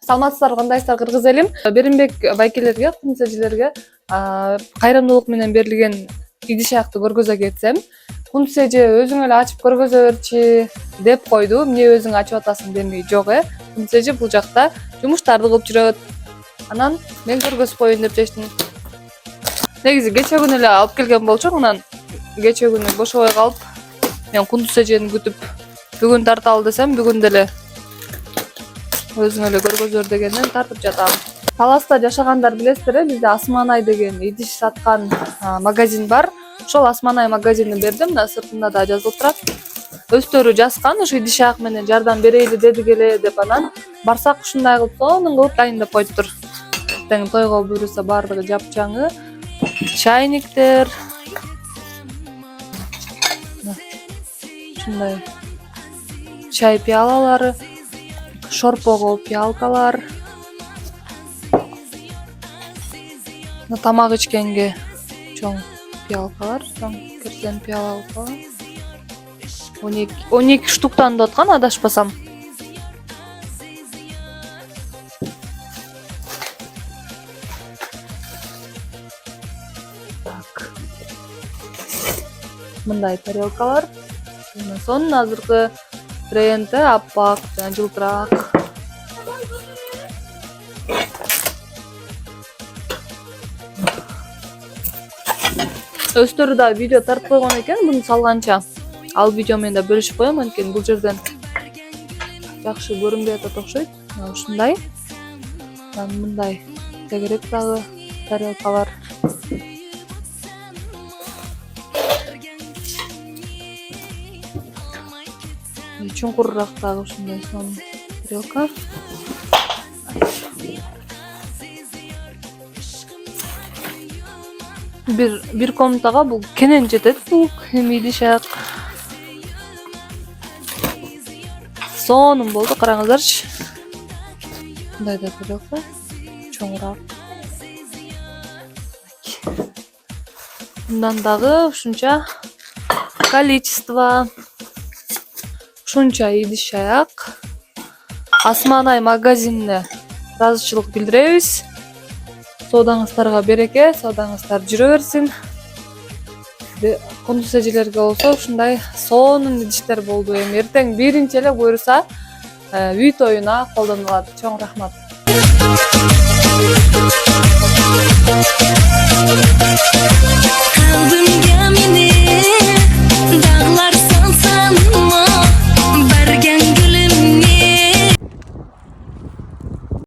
Саламатсыздарбы, кандайсыздар кыргыз элим? Беримбек байкелерге, кунсежилерге кайрымдуулук менен берилген идиш аякты көргөзө кетсем, кунсеже өзүң эле ачып көргөзө берчи деп койду. Эмне өзүң ачып атасың демей, жок Кунсеже бул жакта жумуштарды кылып жүрөт. Анан мен көргөзүп коеюн деп чечтим. Негизи кече күнү эле алып келген болчу, анан кече күнү бошобой калып, мен кунсежени күтүп бүгүн тарталы десем, бүгүн деле өзүң эле көргөзөр дегенден тартып жатам. Таласта жашагандар билесиздер, бизде Асманай деген идиш саткан магазин бар. Ошол Асманай магазинин бердим, мына сыртында да жазылып турат. Өздөрү жазган, ушу идиш аяк менен жардам берейли дедик эле деп, анан барсак ушундай кылып сонун кылып дайындап коюптур. Тең тойго буйруса бардыгы жапчаңы, чайниктер, ушундай чай пиалалары, шорпого пиалкалар, тамак ичкенге чоң пиалкалар, чоң керсен пиалка. 12 штуктан да аткан, адашпасам. Так. Мындай тарелкалар. Сонун азыркы тренди аппак жана жылтырак. Өздөрү да видео тартып койгон экен буну салганча. Ал видео менен да бөлүшүп коем, анткени бул жерден жакшы көрүнбөй атат окшойт. Ушундай. Мындай тегерек дагы тарелкалар. Чуңкурураак дагы ушундай сонун тарелка. Бир комнатага бул кенен жетет, бул идиш аяк. Сонун болду, караңыздарчы. Мындай да тарелка, чоңураак. Мындан дагы ушунча количество. Ушунча идиш аяк. Асманай магазинине ыраазычылык билдиребиз. Соодаңыздарга береке, соодаңыздар жүрө берсин. Кунсежилерге болсо ушундай сонун идиштер болду. Эми эртең биринчи эле буйруса үй тоюна колдонулат. Чоң рахмат. Kalbimga meni dağlar sanma.